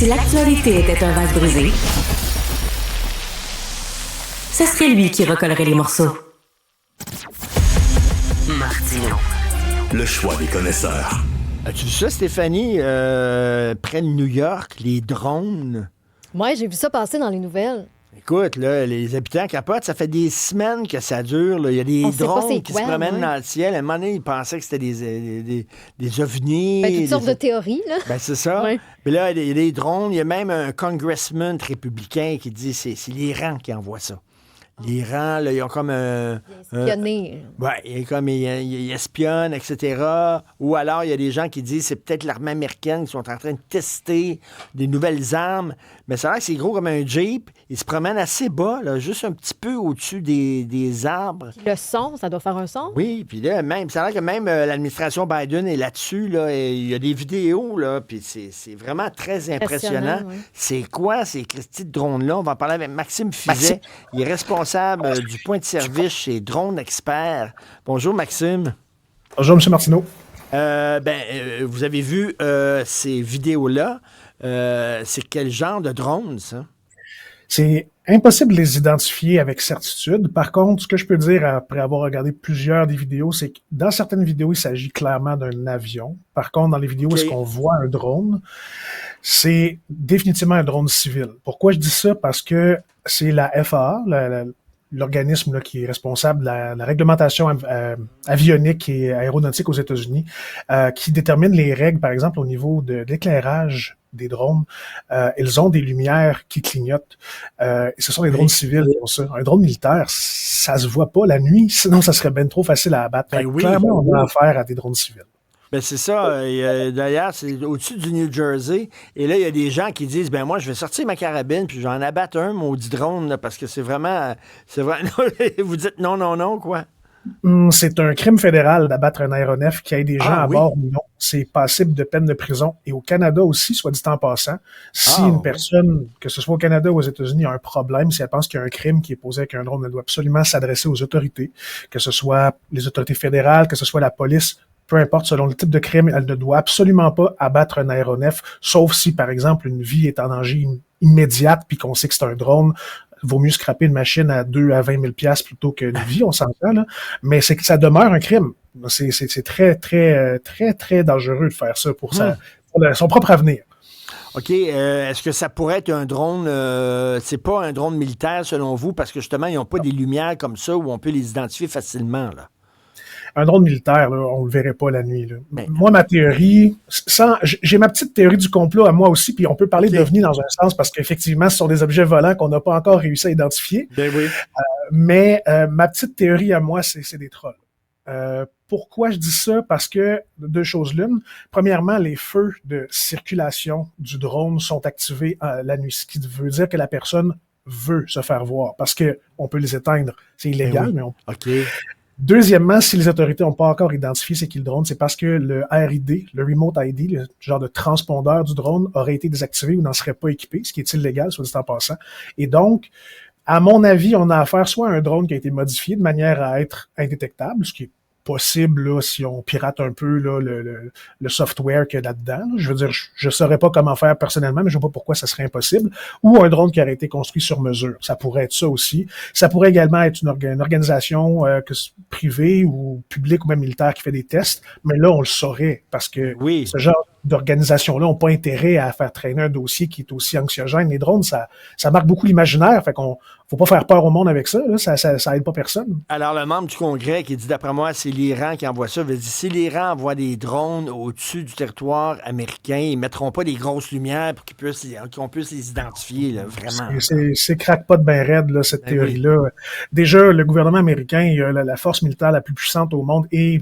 Si l'actualité était un vase brisé, ce serait lui qui recollerait les morceaux. Martino. Le choix des connaisseurs. As-tu vu ça, Stéphanie, près de New York, les drones? Ouais, j'ai vu ça passer dans les nouvelles. Écoute, là, les habitants capotent, ça fait des semaines que ça dure. Là. Il y a des On sait pas drones c'est qui quoi, se promènent ouais. dans le ciel. À un moment donné, ils pensaient que c'était des ovnis. Ben, toutes sortes de théories, là. Ben, c'est ça. Ouais. Puis là, il y a des drones. Il y a même un congressman républicain qui dit que c'est l'Iran qui envoie ça. L'Iran, là, ils ont comme un... Espionner. Ouais, il espionne, etc. Ou alors, il y a des gens qui disent que c'est peut-être l'armée américaine qui sont en train de tester des nouvelles armes. Mais c'est vrai que c'est gros comme un Jeep. Il se promène assez bas, là, juste un petit peu au-dessus des arbres. Le son, ça doit faire un son? Oui, puis là, même, c'est vrai que même l'administration Biden est là-dessus. Là, et il y a des vidéos, là, puis c'est vraiment très impressionnant. Oui. C'est quoi ces petits drones-là? On va en parler avec Maxime Fizet. Il est responsable du point de service chez Drone Expert. Bonjour, Maxime. Bonjour, M. Martineau. Vous avez vu ces vidéos-là. C'est quel genre de drone, ça? C'est impossible de les identifier avec certitude. Par contre, ce que je peux dire après avoir regardé plusieurs des vidéos, c'est que dans certaines vidéos, il s'agit clairement d'un avion. Par contre, dans les vidéos où est-ce qu'on voit un drone, c'est définitivement un drone civil. Pourquoi je dis ça? Parce que c'est la FAA, l'organisme là, qui est responsable de la réglementation avionique et aéronautique aux États-Unis, qui détermine les règles, par exemple, au niveau de l'éclairage des drones. Ils ont des lumières qui clignotent. Et ce sont des drones civils qui ont ça. Un drone militaire, ça se voit pas la nuit, sinon ça serait bien trop facile à abattre. Clairement, on a affaire à des drones civils. Ben c'est ça. D'ailleurs, c'est au-dessus du New Jersey. Et là, il y a des gens qui disent, ben moi, je vais sortir ma carabine puis je vais en abattre un maudit drone, là, parce que c'est vraiment... Vous dites non, quoi? C'est un crime fédéral d'abattre un aéronef qui ait des gens à bord ou non. C'est passible de peine de prison. Et au Canada aussi, soit dit en passant, si une personne, que ce soit au Canada ou aux États-Unis, a un problème, si elle pense qu'il y a un crime qui est posé avec un drone, elle doit absolument s'adresser aux autorités, que ce soit les autorités fédérales, que ce soit la police, peu importe, selon le type de crime, elle ne doit absolument pas abattre un aéronef, sauf si, par exemple, une vie est en danger immédiate puis qu'on sait que c'est un drone. Vaut mieux scraper une machine à 2 à 20 000 $ plutôt qu'une vie, on s'entend, là. Mais c'est que ça demeure un crime. C'est très, très, très, très dangereux de faire ça pour son propre avenir. OK. Est-ce que ça pourrait être un drone... c'est pas un drone militaire, selon vous, parce que, justement, ils n'ont pas des lumières comme ça où on peut les identifier facilement, là? Un drone militaire, là, on le verrait pas la nuit. Là. Moi, ma théorie, j'ai ma petite théorie du complot à moi aussi, puis on peut parler d'OVNI dans un sens, parce qu'effectivement, ce sont des objets volants qu'on n'a pas encore réussi à identifier. Ben oui. Mais ma petite théorie à moi, c'est des trolls. Pourquoi je dis ça? Parce que, deux choses l'une. Premièrement, les feux de circulation du drone sont activés la nuit, ce qui veut dire que la personne veut se faire voir, parce que on peut les éteindre. C'est illégal, mais on... OK. Deuxièmement, si les autorités n'ont pas encore identifié c'est qui le drone, c'est parce que le RID, le Remote ID, le genre de transpondeur du drone, aurait été désactivé ou n'en serait pas équipé, ce qui est illégal, soit dit en passant. Et donc, à mon avis, on a affaire soit à un drone qui a été modifié de manière à être indétectable, ce qui est possible là, si on pirate un peu là, le software qu'il y a là-dedans. Là. Je veux dire, je saurais pas comment faire personnellement, mais je vois pas pourquoi ça serait impossible. Ou un drone qui aurait été construit sur mesure. Ça pourrait être ça aussi. Ça pourrait également être une organisation privée ou publique ou même militaire qui fait des tests. Mais là, on le saurait parce que ce genre d'organisation-là n'ont pas intérêt à faire traîner un dossier qui est aussi anxiogène. Les drones, ça marque beaucoup l'imaginaire. Fait qu'on faut pas faire peur au monde avec ça. Là. Ça aide pas personne. Alors, le membre du Congrès qui dit, d'après moi, c'est l'Iran qui envoie ça, veut dire, si l'Iran envoie des drones au-dessus du territoire américain, ils mettront pas des grosses lumières pour qu'on puisse les identifier, là, vraiment. C'est crackpot bien raide, là, cette théorie-là. Oui. Déjà, le gouvernement américain, il a la force militaire la plus puissante au monde et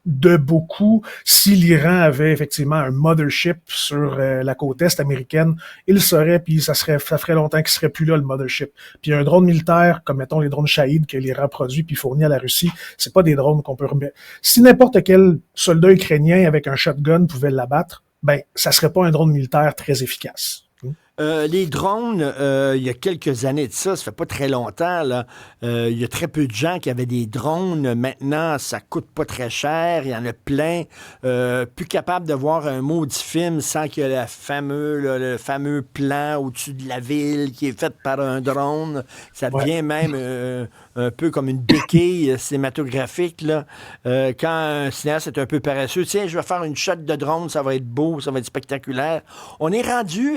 de beaucoup, si l'Iran avait effectivement un mothership sur la côte est américaine, il le saurait, puis ça ferait longtemps qu'il serait plus là, le mothership. Puis un drone militaire, comme mettons les drones Shahid que l'Iran produit puis fournit à la Russie, c'est pas des drones qu'on peut remettre. Si n'importe quel soldat ukrainien avec un shotgun pouvait l'abattre, ben, ça serait pas un drone militaire très efficace. Les drones, il y a quelques années de ça fait pas très longtemps, là, il y a très peu de gens qui avaient des drones. Maintenant, ça coûte pas très cher, il y en a plein. Plus capable de voir un maudit film sans qu'il y ait le fameux plan au-dessus de la ville qui est fait par un drone. Ça devient même un peu comme une béquille cinématographique, là. Quand un cinéaste est un peu paresseux, tiens, je vais faire une shot de drone, ça va être beau, ça va être spectaculaire. On est rendu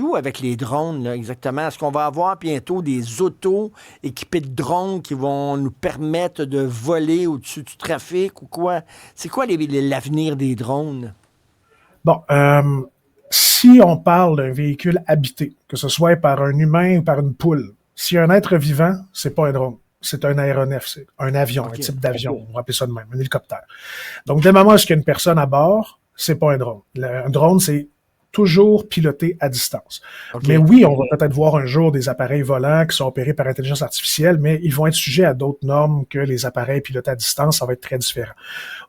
où avec les drones, là, exactement? Est-ce qu'on va avoir bientôt des autos équipées de drones qui vont nous permettre de voler au-dessus du trafic ou quoi? C'est quoi l'avenir des drones? Bon, si on parle d'un véhicule habité, que ce soit par un humain ou par une poule, si un être vivant, c'est pas un drone. C'est un aéronef, c'est un avion, un type d'avion, on va appeler ça de même, un hélicoptère. Donc, dès le moment où il y a une personne à bord, c'est pas un drone. Un drone, c'est toujours piloté à distance. Mais oui, on va peut-être voir un jour des appareils volants qui sont opérés par intelligence artificielle, mais ils vont être sujets à d'autres normes que les appareils pilotés à distance. Ça va être très différent.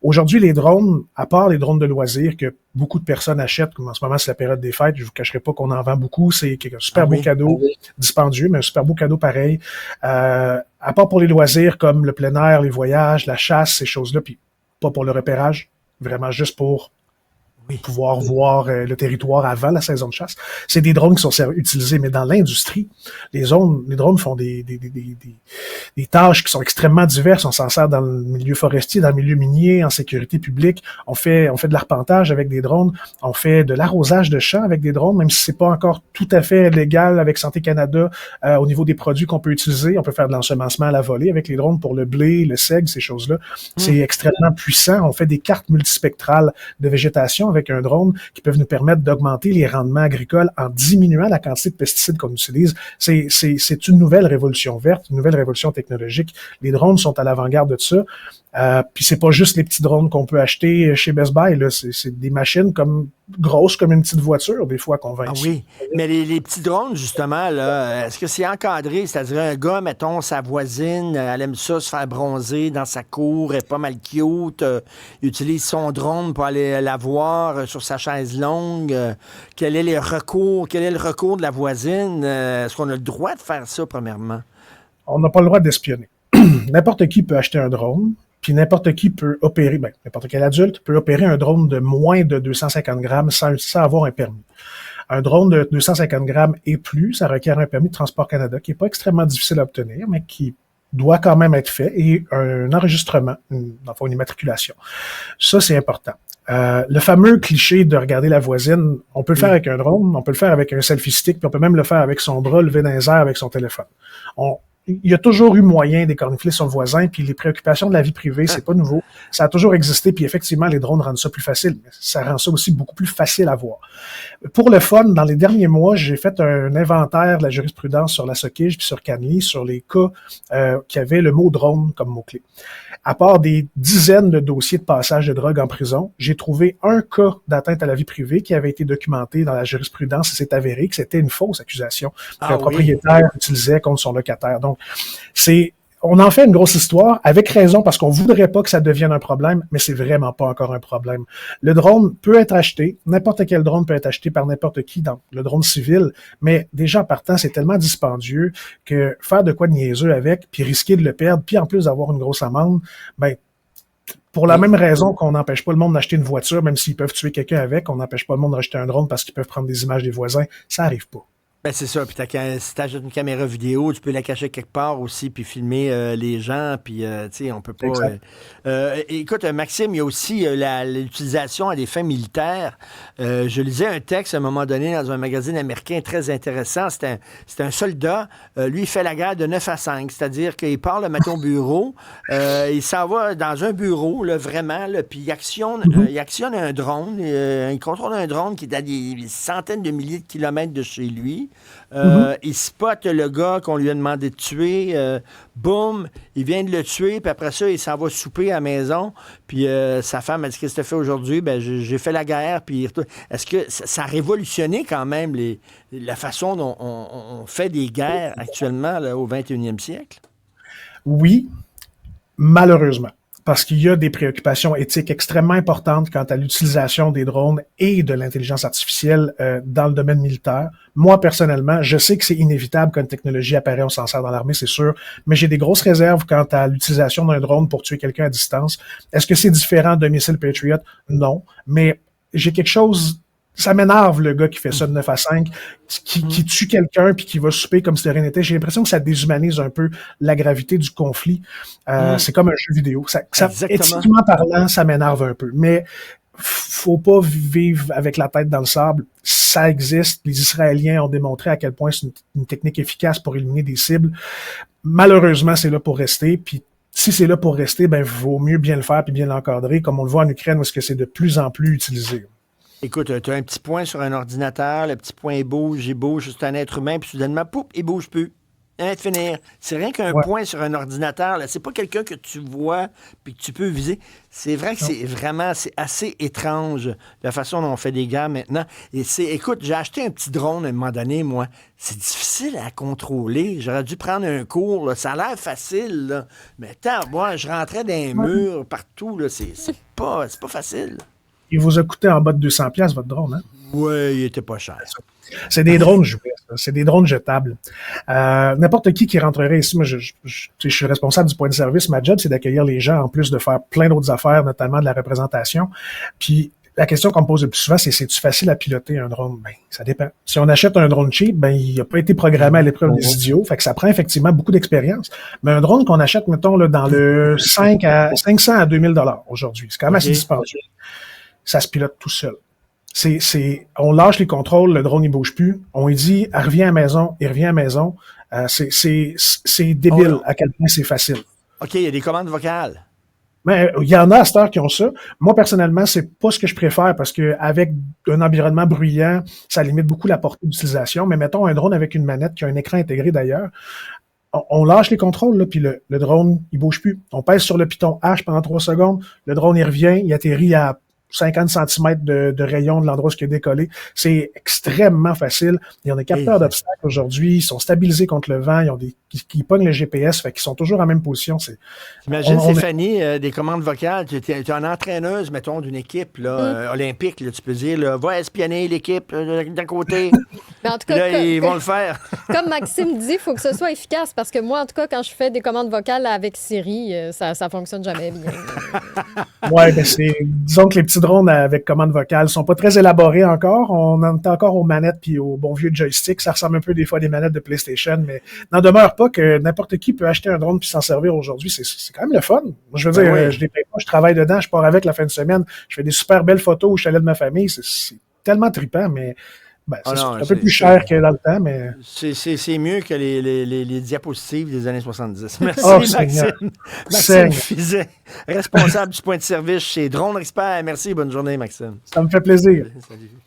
Aujourd'hui, les drones, à part les drones de loisirs que beaucoup de personnes achètent, comme en ce moment, c'est la période des fêtes, je vous cacherai pas qu'on en vend beaucoup, c'est un super beau cadeau, dispendieux, mais un super beau cadeau pareil. À part pour les loisirs comme le plein air, les voyages, la chasse, ces choses-là, puis pas pour le repérage, vraiment juste pour pouvoir voir le territoire avant la saison de chasse. C'est des drones qui sont utilisés, mais dans l'industrie, les drones font des tâches qui sont extrêmement diverses. On s'en sert dans le milieu forestier, dans le milieu minier, en sécurité publique. On fait de l'arpentage avec des drones. On fait de l'arrosage de champs avec des drones, même si c'est pas encore tout à fait légal avec Santé Canada au niveau des produits qu'on peut utiliser. On peut faire de l'ensemencement à la volée avec les drones pour le blé, le seigle, ces choses-là. C'est extrêmement puissant. On fait des cartes multispectrales de végétation avec un drone qui peuvent nous permettre d'augmenter les rendements agricoles en diminuant la quantité de pesticides qu'on utilise. C'est une nouvelle révolution verte, une nouvelle révolution technologique. Les drones sont à l'avant-garde de ça. Puis c'est pas juste les petits drones qu'on peut acheter chez Best Buy, là. C'est des machines grosses comme une petite voiture, des fois, qu'on vend ici. Oui, mais les petits drones, justement, là, est-ce que c'est encadré? C'est-à-dire un gars, mettons, sa voisine, elle aime ça, se faire bronzer dans sa cour, elle est pas mal cute, il utilise son drone pour aller la voir sur sa chaise longue. Quel est le recours de la voisine? Est-ce qu'on a le droit de faire ça, premièrement? On n'a pas le droit d'espionner. N'importe qui peut acheter un drone. Puis n'importe qui peut opérer, n'importe quel adulte peut opérer un drone de moins de 250 grammes sans avoir un permis. Un drone de 250 grammes et plus, ça requiert un permis de Transport Canada qui n'est pas extrêmement difficile à obtenir, mais qui doit quand même être fait, et un enregistrement, une immatriculation. Ça, c'est important. Le fameux cliché de regarder la voisine, on peut le faire avec un drone, on peut le faire avec un selfie stick, puis on peut même le faire avec son bras levé dans les airs avec son téléphone. Il y a toujours eu moyen d'écornifler son voisin, puis les préoccupations de la vie privée, c'est pas nouveau. Ça a toujours existé, puis effectivement, les drones rendent ça plus facile, mais ça rend ça aussi beaucoup plus facile à voir. Pour le fun, dans les derniers mois, j'ai fait un inventaire de la jurisprudence sur la SOQIJ puis sur CanLII, sur les cas qui avaient le mot drone comme mot-clé. À part des dizaines de dossiers de passage de drogue en prison, j'ai trouvé un cas d'atteinte à la vie privée qui avait été documenté dans la jurisprudence et s'est avéré que c'était une fausse accusation qu'un propriétaire utilisait contre son locataire. Donc, on en fait une grosse histoire, avec raison, parce qu'on voudrait pas que ça devienne un problème, mais c'est vraiment pas encore un problème. Le drone peut être acheté, n'importe quel drone peut être acheté par n'importe qui, dans le drone civil, mais déjà en partant, c'est tellement dispendieux que faire de quoi de niaiseux avec, puis risquer de le perdre, puis en plus d'avoir une grosse amende, pour la même raison qu'on n'empêche pas le monde d'acheter une voiture, même s'ils peuvent tuer quelqu'un avec, on n'empêche pas le monde d'acheter un drone parce qu'ils peuvent prendre des images des voisins, ça arrive pas. Ben c'est ça, puis si t'achètes une caméra vidéo, tu peux la cacher quelque part aussi, puis filmer les gens, puis tu sais, on peut pas... écoute, Maxime, il y a aussi l'utilisation à des fins militaires. Je lisais un texte à un moment donné dans un magazine américain très intéressant. C'était un soldat, lui, il fait la guerre de 9 à 5, c'est-à-dire qu'il part le matin au bureau, il s'en va dans un bureau, là, vraiment, là, puis il actionne un drone, il contrôle un drone qui est à des centaines de milliers de kilomètres de chez lui. Il spot le gars qu'on lui a demandé de tuer. Boum, il vient de le tuer. Puis après ça, il s'en va souper à la maison. Puis sa femme a dit: qu'est-ce que tu as fait aujourd'hui? Ben, j'ai fait la guerre. Puis est-ce que ça a révolutionné quand même la façon dont on fait des guerres actuellement là, au 21e siècle? Oui, malheureusement. parce qu'il y a des préoccupations éthiques extrêmement importantes quant à l'utilisation des drones et de l'intelligence artificielle dans le domaine militaire. Moi, personnellement, je sais que c'est inévitable quand une technologie apparaît, on s'en sert dans l'armée, c'est sûr, mais j'ai des grosses réserves quant à l'utilisation d'un drone pour tuer quelqu'un à distance. Est-ce que c'est différent d'un missile Patriot? Non, mais j'ai quelque chose... Ça m'énerve, le gars qui fait ça de 9 à 5, qui tue quelqu'un puis qui va souper comme si de rien n'était. J'ai l'impression que ça déshumanise un peu la gravité du conflit. C'est comme un jeu vidéo. Éthiquement parlant, ça m'énerve un peu. Mais faut pas vivre avec la tête dans le sable. Ça existe. Les Israéliens ont démontré à quel point c'est une technique efficace pour éliminer des cibles. Malheureusement, c'est là pour rester. Puis si c'est là pour rester, ben vaut mieux bien le faire puis bien l'encadrer, comme on le voit en Ukraine, où est-ce que c'est de plus en plus utilisé. Écoute, tu as un petit point sur un ordinateur, le petit point il bouge, c'est un être humain, puis soudainement, pouf, il bouge plus. Il vient de finir. C'est rien qu'un point sur un ordinateur. Là. C'est pas quelqu'un que tu vois puis que tu peux viser. C'est vrai que c'est assez étrange la façon dont on fait des guerres maintenant. Et écoute, j'ai acheté un petit drone à un moment donné, moi. C'est difficile à contrôler. J'aurais dû prendre un cours. Là. Ça a l'air facile, là. Mais moi, je rentrais dans les murs partout. Là. C'est pas facile. Il vous a coûté en bas de 200$ votre drone, hein? Oui, il était pas cher. C'est des drones jouets, c'est des drones jetables. N'importe qui rentrerait ici, moi je suis responsable du point de service, ma job c'est d'accueillir les gens en plus de faire plein d'autres affaires, notamment de la représentation. Puis la question qu'on me pose le plus souvent, c'est-tu facile à piloter un drone? Ben, ça dépend. Si on achète un drone cheap, ben, il n'a pas été programmé à l'épreuve des idiots, fait que ça prend effectivement beaucoup d'expérience. Mais un drone qu'on achète, mettons, là, dans le 500 à 2000$ aujourd'hui, c'est quand même assez dispendieux. Ça se pilote tout seul. On lâche les contrôles, le drone, il bouge plus. On lui dit, reviens à la maison, il revient à la maison. C'est débile à quel point c'est facile. OK, il y a des commandes vocales. Mais il y en a à cette heure qui ont ça. Moi, personnellement, c'est pas ce que je préfère parce que avec un environnement bruyant, ça limite beaucoup la portée d'utilisation. Mais mettons un drone avec une manette qui a un écran intégré d'ailleurs. On lâche les contrôles, là, puis le drone, il bouge plus. On pèse sur le piton H pendant 3 secondes. Le drone, il revient, il atterrit à 50 cm de rayon de l'endroit où il est décollé. C'est extrêmement facile. Il y en a capteurs d'obstacles aujourd'hui. Ils sont stabilisés contre le vent. Ils pognent le GPS. Fait qu'ils sont toujours en même position. Imagine, Stéphanie, des commandes vocales. Tu es une entraîneuse, mettons, d'une équipe là, olympique. Là, tu peux dire, là, va espionner l'équipe d'un côté. Mais en tout cas, là, ils vont le faire. Comme Maxime dit, il faut que ce soit efficace. Parce que moi, en tout cas, quand je fais des commandes vocales avec Siri, ça fonctionne jamais bien. Ouais, ben disons que les petits drones avec commande vocale sont pas très élaborés encore. On en est encore aux manettes puis aux bons vieux joysticks. Ça ressemble un peu des fois à des manettes de PlayStation, mais n'en demeure pas que n'importe qui peut acheter un drone puis s'en servir aujourd'hui. C'est quand même le fun. Moi, je veux dire, je les paye pas, je travaille dedans, je pars avec la fin de semaine. Je fais des super belles photos où je suis allé de ma famille. C'est tellement trippant, mais c'est un peu plus cher que dans le temps, mais... C'est mieux que les diapositives des années 70. Merci, Maxime. Maxime Fizet, responsable du point de service chez Drone Expert. Merci, bonne journée, Maxime. Ça me fait plaisir. Salut.